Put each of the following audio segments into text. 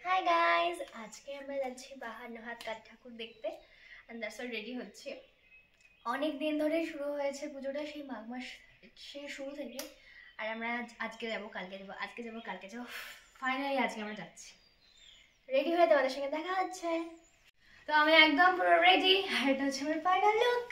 Hi guys, আজকে আমরা যাচ্ছি বাহারহাট কাঠ ঠাকুর দেখতে। এন্ড দ্যাটস অল রেডি হচ্ছে। অনেক দিন ধরে শুরু হয়েছে পুজোটা, সেই মাঘ মাস সেই শুরু থেকে। আর আমরা আজকে যাব, কালকে যাব, আজকে যাব, কালকে যাব, ফাইনালি আজকে আমরা যাচ্ছি। রেডি হয়ে তোমাদের সঙ্গে দেখা হচ্ছে। তো আমি একদম পুরো রেডি, আর এটা হচ্ছে আমার ফাইনাল লুক।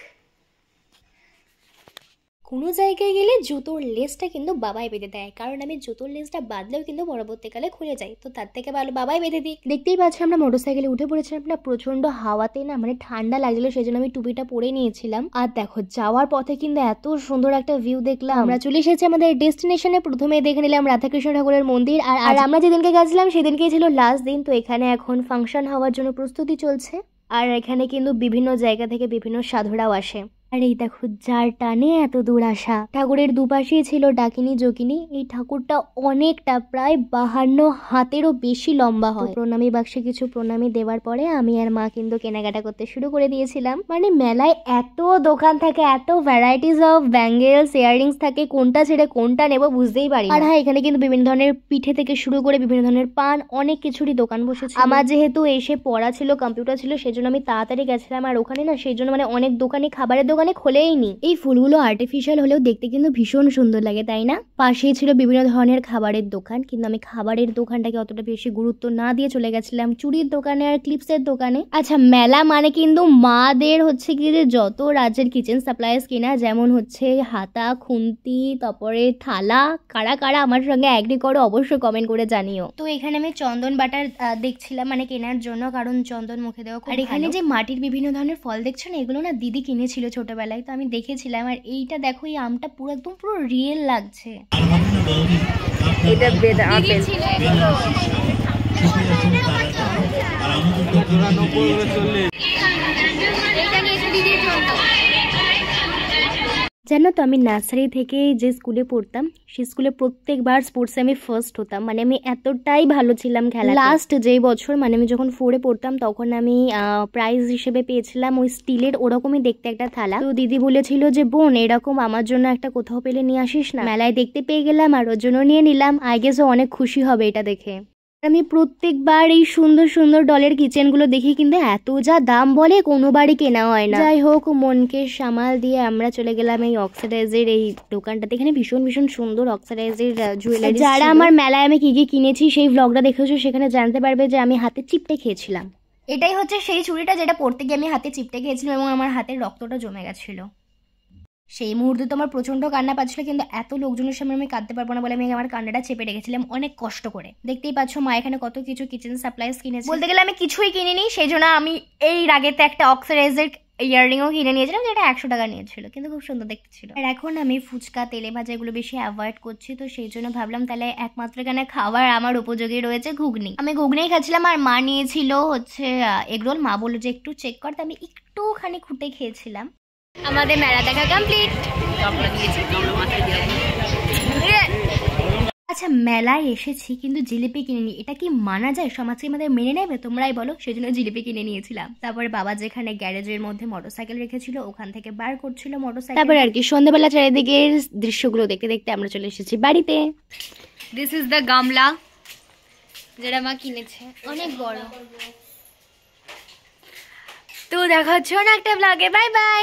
কোনো জায়গায় গেলে জুতোর লেসটা কিন্তু বাবাই বেঁধে দেয়, কারণ আমি জুতোর লেসটা বাঁধলেও কিন্তু পরবর্তীকালে খুলে যায়, তো তার থেকে ভালো বাবাই বেঁধে দিই। দেখতেই পাচ্ছি আমরা মোটরসাইকেলে উঠে পড়েছিলাম না, প্রচন্ড হাওয়াতে না মানে ঠান্ডা লাগছিল, সেই জন্য আমি টুপিটা পরে নিয়েছিলাম। আর দেখো যাওয়ার পথে কিন্তু এত সুন্দর একটা ভিউ দেখলাম। আমরা চলে এসেছি আমাদের ডেস্টিনেশনে। প্রথমে দেখে নিলাম রাধাকৃষ্ণ ঠাকুরের মন্দির। আর আমরা যেদিনকে গেছিলাম সেদিনকেই ছিল লাস্ট দিন, তো এখানে এখন ফাংশন হওয়ার জন্য প্রস্তুতি চলছে। আর এখানে কিন্তু বিভিন্ন জায়গা থেকে বিভিন্ন সাধুরাও আসে। আর এই দেখো যার টানে এত দূর আসা। ঠাকুরের দুপাশেই ছিল ডাকিনী যোগিনী। এই ঠাকুরটা অনেকটা প্রায় 52 হাতেরও বেশি লম্বা হয়। প্রণামী বাক্সে কিছু প্রণামী দেওয়ার পরে আমি আর মা কিন্তু কেনাকাটা করতে শুরু করে দিয়েছিলাম। মানে মেলায় এত দোকান থাকে, এত ভ্যারাইটিস অফ ব্যাঙ্গেলস ইয়াররিংস থাকে, কোনটা ছেড়ে কোনটা নেবো বুঝতেই পারি। আর হ্যাঁ, এখানে কিন্তু বিভিন্ন ধরনের পিঠে থেকে শুরু করে বিভিন্ন ধরনের পান, অনেক কিছুরই দোকান বসেছে। আমার যেহেতু এসে পড়া ছিল, কম্পিউটার ছিল, সেজন্য আমি তাড়াতাড়ি গেছিলাম। আর ওখানে না সেই জন্য মানে অনেক দোকানে খাবারের দোকানে খোলেই নি। এই ফুলগুলো আর্টিফিশিয়াল হলেও দেখতে কিন্তু ভীষণ সুন্দর লাগে, তাই না? পাশেই ছিল বিভিন্ন ধরনের খাবারের দোকান, কিন্তু আমি খাবারের দোকানটাকে অতটা বেশি গুরুত্ব না দিয়ে চলে গেছিলাম চুড়ির দোকানে আর ক্লিপসের দোকানে। আচ্ছা, মেলা মানে কিন্তু মাদের হচ্ছে কি যে যত রাজ্যের কিচেন সাপ্লাইজ কিনা, যেমন হচ্ছে হাতা, খুন্তি, তারপরে থালা। কারা কারা আমার সঙ্গে অ্যাগ্রি করো অবশ্যই কমেন্ট করে জানিও। তো এখানে আমি চন্দন বাটার দেখছিলাম মানে কেনার জন্য, কারণ চন্দন মুখে দেওয়া। আর এখানে যে মাটির বিভিন্ন ধরনের ফল দেখছো না, এগুলো না দিদি কিনেছিল ছোটবেলায়, তো আমি দেখেছিলাম। আর এইটা দেখো, এই আমটা পুরো একদম পুরো রিয়েল লাগছে। এটা বেদা আপেল। জানো তো, আমি নার্সারি থেকে যে স্কুলে পড়তাম, সেই স্কুলে প্রত্যেকবার স্পোর্টসে আমি ফার্স্ট হতাম। মানে আমি এতটাই ভালো ছিলাম খেলা। লাস্ট যেই বছর মানে আমি যখন 4-এ পড়তাম, তখন আমি প্রাইজ হিসেবে পেয়েছিলাম ওই স্টিলের ওরকমই দেখতে একটা থালা। তো দিদি বলেছিল যে বোন, এরকম আমার জন্য একটা কোথাও পেলে নিয়ে আসিস না। মেলায় দেখতে পেয়ে গেলাম আর ওর জন্য নিয়ে নিলাম। আই গেস ও অনেক খুশি হবে এটা দেখে। আমি প্রত্যেকবার এই সুন্দর সুন্দর ডলের কিচেনগুলো দেখি, কিন্তু এত যা দাম বলে কোনোবারই কেনা হয় না। যাই হোক, মনকে সামাল দিয়ে আমরা চলে গেলাম এই অক্সিডাইজের এই দোকানটাতে। এখানে ভীষণ ভীষণ সুন্দর অক্সিডাইজের জুয়েলারি। যারা আমার মেলায় আমি কি কি কিনেছি সেই ব্লগটা দেখেছো, সেখানে জানতে পারবে যে আমি হাতে চিপটে খেয়েছিলাম। এটাই হচ্ছে সেই চুড়িটা যেটা পরতে গিয়ে আমি হাতে চিপটে খেয়েছিলাম এবং আমার হাতের রক্তটা জমে গেছিল। সেই মুহূর্তে তো আমার প্রচন্ড কান্না পাচ্ছিল, কিন্তু এত লোকজনের সামনে আমি কাঁদতে পারবো না বলে আমি আমার কান্নাটা চেপে রেখেছিলাম অনেক কষ্ট করে। দেখতেই পাচ্ছ মা এখানে কত কিছু কিচেন সাপ্লাইজ কিনেছে। বলতে গেলে আমি কিছুই কিনিনি, সেই জন্য আমি এই রাগেতে একটা অক্সিডাইজের ইয়াররিংও কিনে নিয়েছিলাম, যেটা 100 টাকা নিয়েছিল, কিন্তু খুব সুন্দর দেখতে ছিল। আর এখন আমি ফুচকা, তেলে ভাজা এগুলো বেশি অ্যাভয়েড করছি, তো সেই জন্য ভাবলাম তাহলে একমাত্র এখানে খাবার আমার উপযোগী রয়েছে ঘুগনি। আমি ঘুগনি খাচ্ছিলাম আর মা নিয়েছিল হচ্ছে এগরোল। মা বললো যে একটু চেক করতে, আমি একটুখানি খুঁটে খেয়েছিলাম। আমাদের মেলা দেখা কমপ্লিট। আচ্ছা, মেলায় এসেছি কিন্তু জিলিপি কিনিনি, এটা কি মানা যায়? সমাজকে আমাদের মেনে নেবে? তোমরাই বলো। সেই জন্য জিলিপি কিনে নিয়েছিলাম। তারপরে বাবা যেখানে গ্যারেজের মধ্যে মোটরসাইকেল রেখেছিল ওখান থেকে বার করছিল মোটরসাইকেল। তারপরে আর কি সন্ধ্যাবেলা চারিদিকের দৃশ্যগুলো দেখতে দেখতে আমরা চলে এসেছি বাড়িতে। দিস ইজ দ্য গামলা যেটা মা কিনেছে, অনেক বড়। তো দেখা হচ্ছে না একটা ব্লগে। Bye bye.